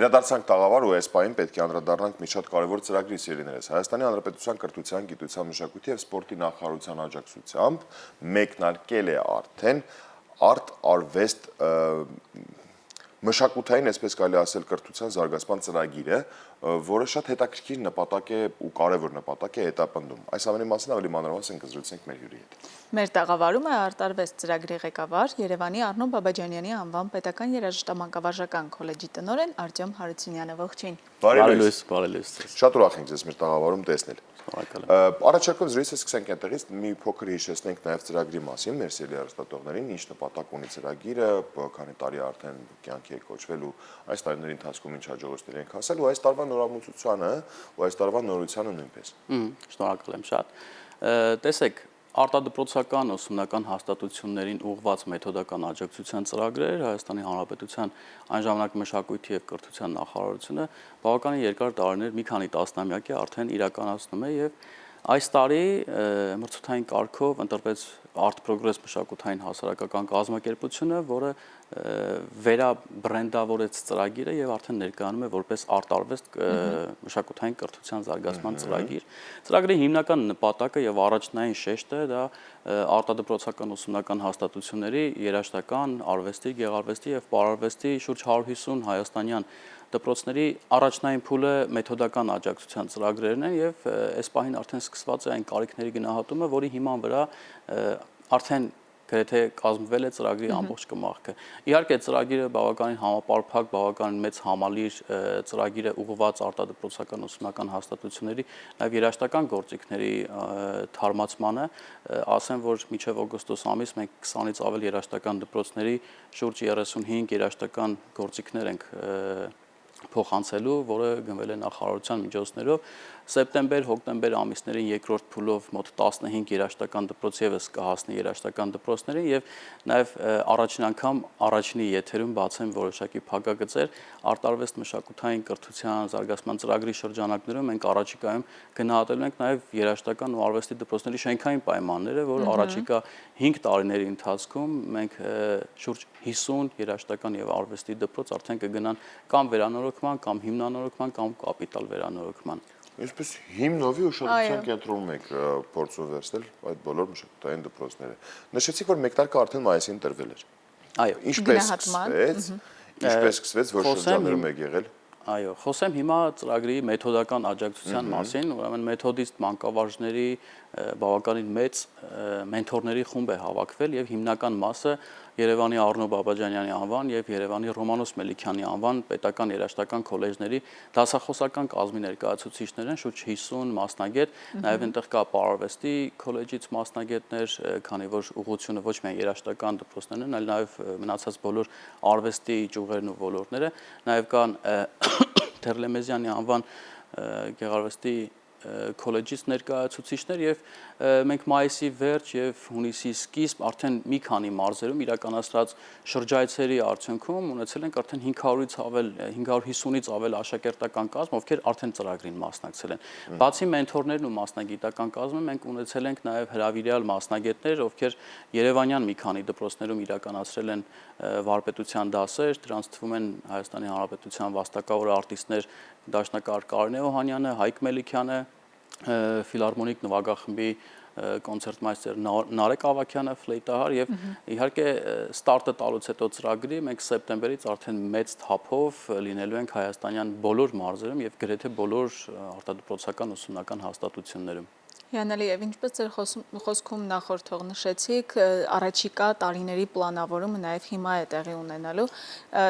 Վերադարձանք տաղավար ու այս պահին պետք է անդրադառնանք մի շատ կարևոր ծրագրի սիրելիներս։ Հայաստանի Հանրապետության Կրթության, Գիտության, Մշակույթի և Սպորտի նախարարության աջակցությամբ մեկնարկել է արդեն արտ-արվեստ մշակութային, այսպես կարելի ասել, կրթության զարգացման ծրագիրը, որը շատ հետաքրքիր նպատակ է ու կարևոր նպատակ է հետապնդում։ Այս ամենի մասին ավելի մանրամասն կզրուցենք մեր հյուրի հետ։ Մեր տաղավարում է Արտ-արվեստ ծրագրի ղեկավար, Երևանի Առնո Բաբաջանյանի անվան պետական երաժշտամանկավարժական քոլեջի տնօրեն Արտյոմ Հարությունյանը, ողջույն։ Բարի լույս։ Բարի լույս։ Շատ ուրախ ենք ձեզ մեր տաղավարում տեսնել։ Առաջարկով զրույցը սկսենք այնտեղից, մի փոքր հիշեցնենք նաև ծրագրի մասին, մեր սիրելի հեռուստատողներին, ինչ նպատակ ունի ծրագիրը, քանի տարի արդեն կյանքի է կոչվել ու այս տարիների ընթացքում ինչ հաջողություններ ենք հասել ու այս տարվա նորամուծությանը ու այս տարվա նորությանը նույնպես։ Շնորհակալ եմ շատ։ Տեսեք, արտադպրոցական ուսումնական հաստատություններին ուղղված մեթոդական աջակցության ծրագրեր Հայաստանի Հանրապետության այն ժամանակ մշակույթի և կրթության նախարարությունը բավականին երկար տարիներ, մի քանի տասնամյակ է արդեն իրականացնում է եւ այս տարի մրցութային կարգով ընտրվեց Art Progress մշակութային հասարակական կազմակերպությունը, որը վերաբրենդավորեց ծրագիրը եւ արդեն ներկայանում է որպես Արտ-արվեստ մշակութային կրթության զարգացման ծրագիր։ Ծրագրի հիմնական նպատակը եւ առաջնային շեշտը դա արտադպրոցական ուսումնական հաստատությունների երաժշտական, արվեստի, գեղարվեստի եւ պարարվեստի շուրջ 150 հայաստանյան դպրոցների առաջնային փուլը մեթոդական աջակցության ծրագրերն են եւ այս պահին արդեն սկսված է այն կարիքների գնահատումը, որի հիման վրա արդեն գրեթե կազմվել է ծրագրի ամբողջ կմախքը։ Իհարկե ծրագիրը բավականին համապարփակ, բավականին մեծ համալիր ծրագիր է ուղղված արտադպրոցական ուսումնական հաստատությունների, նաև երաժշտական գործիքների թարմացմանը, ասեմ, որ մինչև օգոստոս ամիս մենք 20-ից ավել երաժշտական դպրոցների շուրջ 35 երաժշտական գործիքներ ենք փոխանցելու, որը գնվել է նախարարության միջոցներով։ Սեպտեմբեր-հոկտեմբեր ամիսներին երկրորդ փուլով մոտ 15 երաժշտական դպրոց եւս կհասնի երաժշտական դպրոցներին եւ նաեւ առաջին անգամ առաջինի եթերում բացեմ որոշակի փակագծեր արտարվեստ մշակութային կրթության զարգացման ծրագրի շրջանակներում մենք առաջիկայում գնահատելու ենք նաեւ երաժշտական ու արվեստի դպրոցների շենքային պայմանները, որ առաջիկա 5 տարիների ընթացքում մենք շուրջ 50 երաժշտական եւ արվեստի դպրոց արդեն կգնան կամ վերանորոգման, կամ հիմնանորոգման, կամ կապիտալ վերանորոգման։ Ինչպես հիմնովի ուշադրության կենտրոնում եք փորձում վերցնել այդ բոլոր մշակութային դպրոցները։ Նշեցիք, որ մեկնարկը արդեն մայիսին տրվել էր։ Այո, ինչպես սկսվեց, որ շրջաններում եք եղել։ Այո, խոսեմ հիմա ծրագրի մեթոդական աջակցության մասին, ուրեմն մեթոդիստ մանկավարժների բավականին մեծ մենթորների խումբ է հավաքվել եւ հիմնական մասը Երևանի Առնո Բաբաջանյանի անվան եւ Երևանի Ռոմանոս Մելիքյանի անվան պետական երաժշտական քոլեջների դասախոսական կազմի ներկայացուցիչներ են, շուրջ 50 մասնագետ, նաեւ այնտեղ կա պարարվեստի քոլեջից մասնագետներ, քանի որ ուղղությունը ոչ միայն երաժշտական դպրոցներն են, այլ նաեւ մնացած բոլոր արվեստի ճյուղերն ու ոլորտները, նաեւ կան Թերլեմեզյանի անվան գեղարվեստի քոլեջից ներկայացուցիչներ եւ մենք մայիսի վերջ եւ հունիսի սկիզբ արդեն մի քանի մարզերում իրականացրած շրջայցերի արդյունքում ունեցել ենք արդեն 550-ից ավել աշակերտական կազմ, ովքեր արդեն ծրագրին մասնակցել են։ Բացի մենթորներն ու մասնագիտական կազմը մենք ունեցել ենք նաեւ հրավիրյալ մասնագետներ, ովքեր Երևանյան մի քանի դպրոցներում իրականացրել են վարպետության դասեր, դրանց թվում են Հայաստանի Հանրապետության վաստակավոր արտիստներ դաշնակահար Կարինե Օհանյանը, Հայկ Մելիքյանը, ֆիլհարմոնիկ նվագախմբի կոնցերտմայստեր Նարեկ Ավագյանը, ֆլեյտահար եւ իհարկե ստարտը տալուց հետո ծրագրի մենք սեպտեմբերից արդեն մեծ թափով լինելու ենք հայաստանյան բոլոր մարզերում եւ գրեթե բոլոր արտադպրոցական ուսումնական հաստատություններում։ Հիանալի եւ ինչպես ձեր խոսքում նախորդող նշեցիք, առաջիկա տարիների պլանավորումը նաեւ հիմա է տեղի ունենալու,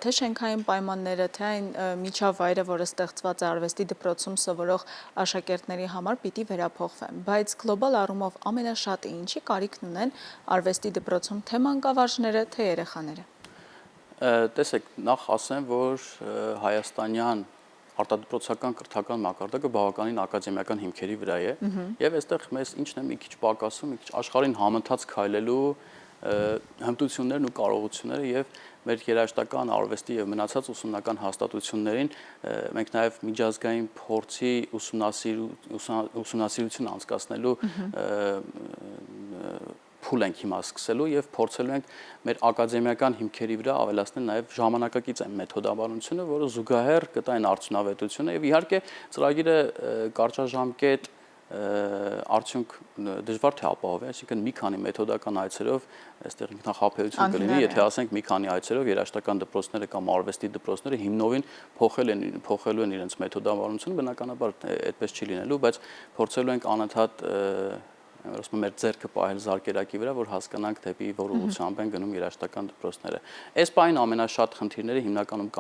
թե շենքային պայմանները, թե այն միջավայրը, որը ստեղծված է արվեստի դպրոցում սովորող աշակերտների համար, պիտի վերափոխվեն, բայց գլոբալ առումով ամենաշատը ինչի կարիքն ունեն արվեստի դպրոցում թե մանկավարժները, թե երեխաները։ Տեսեք, նախ ասեմ, որ հայաստանյան արտադպրոցական կրթական մակարդակը բավականին ակադեմիական հիմքերի վրա է եւ այստեղ մեզ ինչն է մի քիչ պակասում, մի քիչ աշխարհին համընթաց քայլելու հմտություններն ու կարողությունները եւ մեր երաժշտական արվեստի եւ մնացած ուսումնական հաստատություններին մենք նաեւ միջազգային փորձի ուսումնասիրություն անցկացնելու փուլ ենք հիմա սկսելու եւ փորձելու ենք մեր ակադեմիական հիմքերի վրա ավելացնել նաեւ ժամանակակից այն մեթոդաբանությունը, որը զուգահեռ կտա այն արդյունավետությունը եւ իհարկե ծրագիրը կարճաժամկետ արդյունք դժվար թե ապահովի, այսինքն մի քանի մեթոդական այցերով այստեղ ինքնախապեյություն կլինի, եթե ասենք մի քանի այցերով երաժշտական դպրոցները կամ արվեստի դպրոցները հիմնովին փոխելու են իրենց մեթոդաբանությունը, բնականաբար այդպես չի լինելու, բայց փորձելու ենք անընդհատ ասում մեր ձեռքը պահել զարկերակի վրա, որ հասկանանք դեպի որ ուղղությամբ են գնում երաժշտական դպրոցները։ Այս բանը ամենաշատ խնդիրները հիմնականում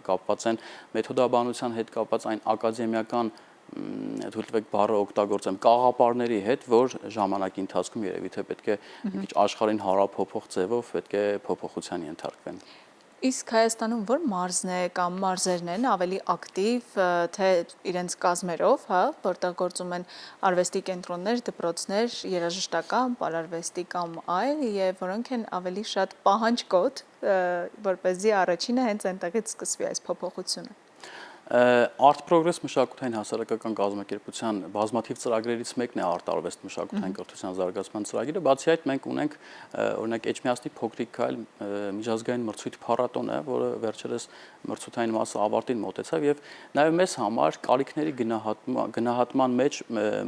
կապված են մեթոդաբանության հետ կապված այն ակադեմիական թույլ տվեք բառը օգտագործեմ կաղապարների հետ, որ ժամանակի ընթացքում երևի թե պետք է մի քիչ աշխարհին հարափոփող ձևով պետք է փոփոխության ենթարկվեն։ Իսկ Հայաստանում որ մարզն է կամ մարզերն են ավելի ակտիվ, թե իրենց կազմերով, հա, որտեղ գործում են արվեստի կենտրոններ, դպրոցներ, երաժշտական, պարարվեստի կամ այլ, եւ որոնք են ավելի շատ պահանջկոտ, որպեսզի առաջինը հենց այնտեղից սկսվի այս փոփոխությունը։ Art Progress մշակութային հասարակական կազմակերպության բազմաթիվ ծրագրերից մեկն է արտարվեստ մշակութային կրթության զարգացման ծրագիրը, բացի այդ մենք ունենք օրինակ Էջմիածնի փոքրիկ քայլ միջազգային մրցույթ փառատոնը, որը վերջերս մրցութային մասը ավարտին մոտեցավ եւ նաեւ մեզ համար կարիքների գնահատման մեջ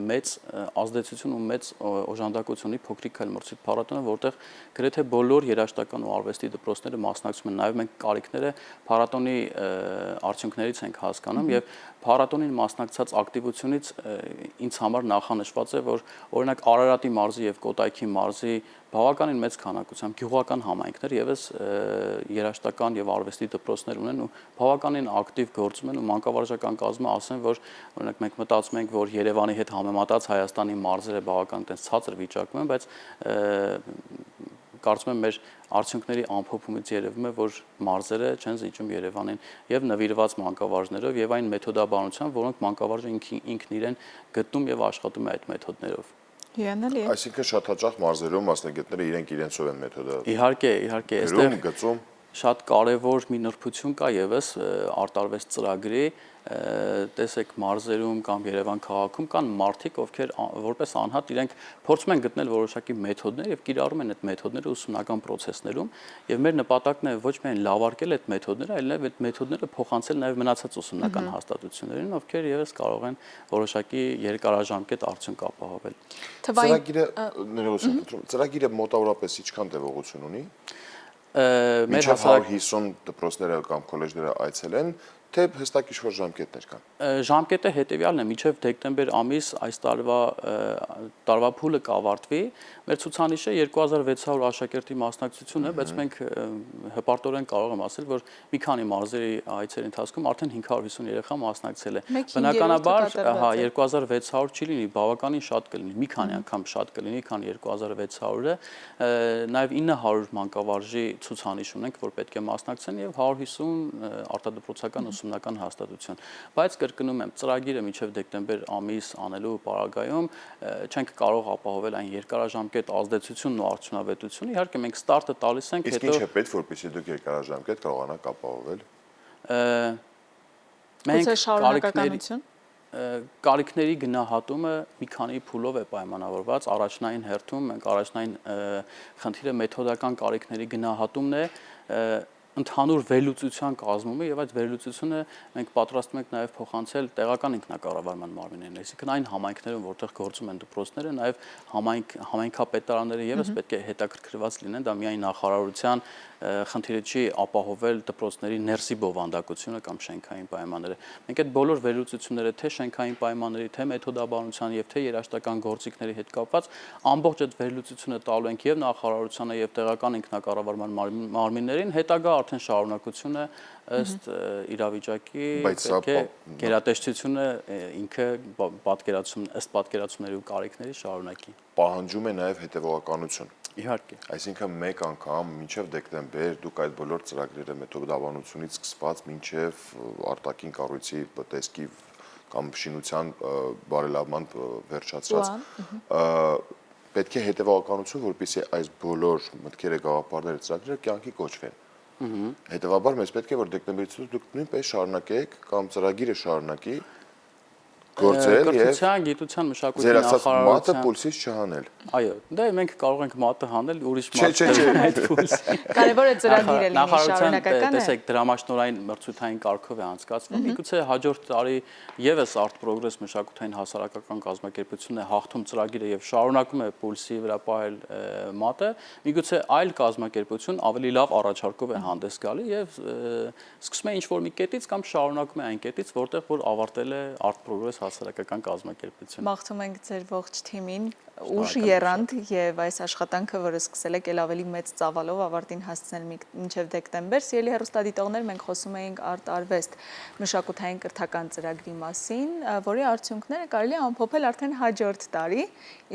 մեծ ազդեցություն ու մեծ օժանդակություն ունի փոքրիկ քայլ մրցույթ փառատոնը, որտեղ գրեթե բոլոր երաժշտական ու արվեստի դպրոցները մասնակցում են, նաեւ մենք կարիքները փառատոնի արդյունքներից ենք հասկանում եւ փառատոնին մասնակցած ակտիվությունից ինձ համար նախանշված է, որ օրինակ Արարատի մարզի եւ Կոտայքի մարզի բավականին մեծ քանակությամբ գյուղական համայնքներ եւս երաժշտական եւ արվեստի դպրոցներ ունեն ու բավականին ակտիվ գործում են ու մանկավարժական կազմը ասեն, որ օրինակ մենք մտածում ենք, որ Երևանի հետ համեմատած Հայաստանի մարզերը բավական այդպես ցածր վիճակում են, բայց կարծում եմ մեր արդյունքների ամփոփումից երևում է, որ մարզերը չեն զիջում Երևանին եւ նվիրված մանկավարժներով եւ այն մեթոդաբանությամբ, որոնք մանկավարժը ինքն իրեն գտնում եւ աշխատում է այդ մեթոդներով։ Հիանալի է։ Այսինքն շատ հաճախ մարզերում մասնագետները իրենցով են մեթոդը։ Իհարկե, այստեղ գծում շատ կարևոր մի նրբություն կա եւս արտարվեստ ծրագրի, տեսեք մարզերում կամ Երևան քաղաքում կան մարդիկ, ովքեր որպես անհատ իրենք փորձում են գտնել որոշակի մեթոդներ եւ կիրառում են այդ մեթոդները ուսումնական process-ներում եւ մեր նպատակն է ոչ միայն լավարկել այդ մեթոդները, այլ նաեւ այդ մեթոդները փոխանցել նաեւ մնացած ուսումնական հաստատություններին, ովքեր եւս կարող են որոշակի երկարաժամկետ արդյունք ապահովել։ Ծրագիրը մոտավորապես ինչքան տևողություն ունի։ Մեր հասարակ 150 դպրոցները կամ քոլեջները այցել են, թե հստակ ինչ-որ ժամկետներ կան։ Ժամկետը հետևյալն է, մինչև դեկտեմբեր ամիս այս տարվա փուլը կավարտվի։ Մեր ցուցանիշը 2600 աշակերտի մասնակցություն է, բայց մենք հպարտորեն կարող եմ ասել, որ մի քանի մարզերի այցերի ընթացքում արդեն 550 երեխա մասնակցել է։ Բնականաբար, հա, 2600 չի լինի, բավականին շատ կլինի, մի քանի անգամ շատ կլինի, քան 2600-ը։ Նաև 900 մանկավարժի ցուցանիշ ունենք, որ պետք է մասնակցեն եւ 150 արտադպրոցական ուսումնական հաստատություն, բայց կրկնում եմ, ծրագիրը մինչև դեկտեմբեր ամիս անելու պարագայում չենք կարող ապահովել այն երկարաժամկետ ազդեցությունն ու արդյունավետությունը։ Իհարկե մենք ստարտը տալիս ենք, հետո ինչ է պետք, որպեսզի դուք երկարաժամկետ կարողանաք ապահովել։ Մենք կարիքների գնահատումը մի քանի փուլով է պայմանավորված։ Առաջնային հերթում մենք առաջնային խնդիրը մեթոդական կարիքների գնահատումն է, ընդհանուր վերլուծության կազմումը եւ այդ վերլուծությունը մենք պատրաստում ենք նաեւ փոխանցել տեղական ինքնակառավարման մարմիններին, այսինքն այն համայնքներում, որտեղ գործում են դպրոցները, նաեւ համայնքապետարանները եւս պետք է հետաքրքրված լինեն, դա միայն նախարարության խնդիրը չի ապահովել դպրոցների ներսի բովանդակությունը կամ շենքային պայմանները։ Մենք այդ բոլոր վերլուծությունները թե շենքային պայմանների, թե մեթոդաբանության եւ թե երաժշտական գործիքների հետ կապված ամբողջ այդ վերլուծությունը տալու ենք եւ նախարարությանը եւ տեղական ինքնակառավարման մարմիններին, հետագա արդեն շարունակությունը ըստ իրավիճակի պետք է գերատեսչությունը ինքը ըստ պատկերացումների ու կարիքների շարունակի։ Պահանջում է նաեւ հետևողականություն։ Իհարկե։ Այսինքն մեկ անգամ մինչև դեկտեմբեր դուք այդ բոլոր ծրագրերը մեթոդաբանությունից սկսված մինչև արտաքին կառույցի տեսքի կամ շինության բարելավման վերջացած պետք է հետևողականություն, որպեսզի այս բոլոր մտքերը, գաղափարները, ծրագրերը կյանքի կոչվեն։ Հետևաբար մեզ պետք է որ դեկտեմբերից դուք նույնպես շարունակեք կամ ծրագիրը շարունակի Գործել եւ կրթության, գիտության, մշակույթի ձեր ասած մատը նախարարության պուլսից չհանել։ Այո, դե մենք կարող ենք մատը հանել, ուրիշ Չէ, չէ, չէ։ այդ փուլսի։ Կարևորը ծրագիրը լինի, Նախարարության շարունակական է։ տեսեք դրամաշնորհային մրցութային կարգով է անցկացվում։ Միգուցե հաջորդ տարի եւս Art Progress մշակութային հասարակական կազմակերպությունն է հաղթում ծրագիրը եւ շարունակում է պուլսի վրա պահել մատը։ Միգուցե այլ կազմակերպություն ավելի լավ առաջարկով է հանդես գալի եւ սկսում է ինչ-որ մի կետից կամ շարունակում է այն կետից, որտեղ որ ավարտել է Art Progress հասարակական կազմակերպությունը։ Մաղթում ենք ձեր ողջ թիմին ուժ եռանդ եւ այս աշխատանքը, որը սկսել եք, ել ավելի մեծ ծավալով ավարտին հասցնել մինչեւ դեկտեմբեր։ Սիրելի հեռուստադիտողներ, մենք խոսում էինք Art Arvest մշակութային կրթական ծրագրի մասին, որի արդյունքները կարելի է ամփոփել արդեն հաջորդ տարի,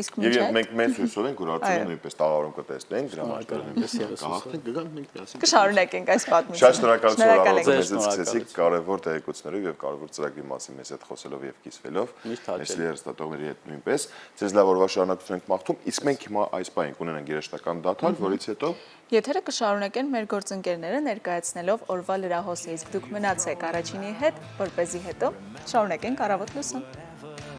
իսկ Եվ մենք մեծ հույսով ենք, որ արդյունքը նույնպես տաղավարում կտեսնենք, Նույնպես կհաղթենք, կգանք մենք միասին։ կշարունակենք այս պատմությունը։ Շատ շնորհակալություն Շնորհակալ առավոտը ենք։ մեզ սկսեցիք կարևոր տեղեկություններով եւ կարևոր ծրագրի մասին մեզ հետ խոսելով եւ կիսվելով։ Միշտ հաճելի։ Մեր հեռուստատողների հետ նույնպես։ Ձեզ լավ օրվա շարունակություն ենք մաղթում, իսկ մենք հիմա այս պահին կունենանք երաժշտական դադար, որից հետո Եթերը կշարունակեն մեր գործընկերները ներկայացնելով օրվա լրահոսը, իսկ դուք մնացեք առաջինի հետ, որ เป զի հետո շարունակենք առավոտ լուսան։